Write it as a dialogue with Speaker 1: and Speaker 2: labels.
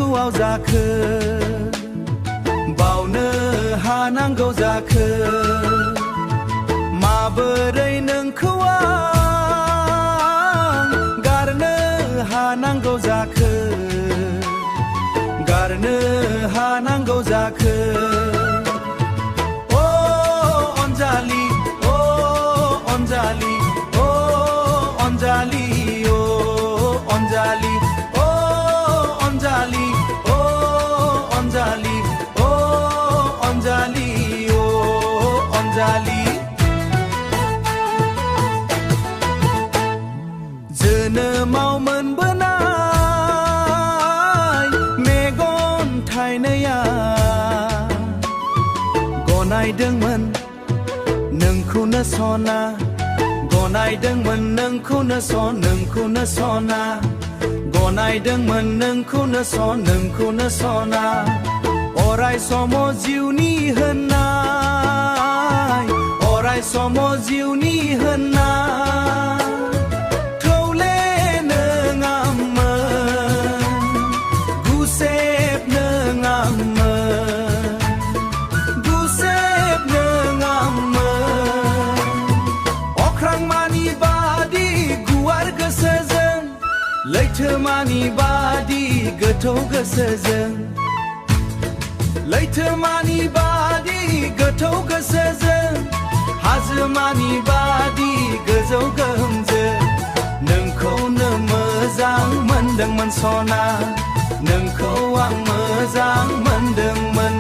Speaker 1: गोथौआव जाखो बावनो हानांगौ जाखो माबोरै नोंखौ आं गारनो हानांगौ जाखो गारनो हानांगौ जाखो ओ अनजालि ओ अनजालि ओ अनजालि ओ अनजालि ओ अनजालि ओ अनजालि ओ अनजालि ओ अनजालि जोनोमाव मोनबोनाय मेगन थाइनैया गनायदोंमोन नोंखौनो सना गनायदोंमोन नोंखौनो सना गनायदोंमोन नोंखौनो सना अराय सम जिउनि होननाय अराय सम जिउनि होननाय थौले नोङामोन गुसेब नोङामोन गुसेब नोङामोन अख्रांमानि बादि गुवार गोसोजों लैथोमानि बादि गोथौ गोसोजों लैथोमानि बादि गोथौ गोसोजों हाजोमानि बादि गोजौ गोहोमजों नोंखौनो मोजां मोनदोंमोन सना नोंखौ आं मोजां मोनदोंमोन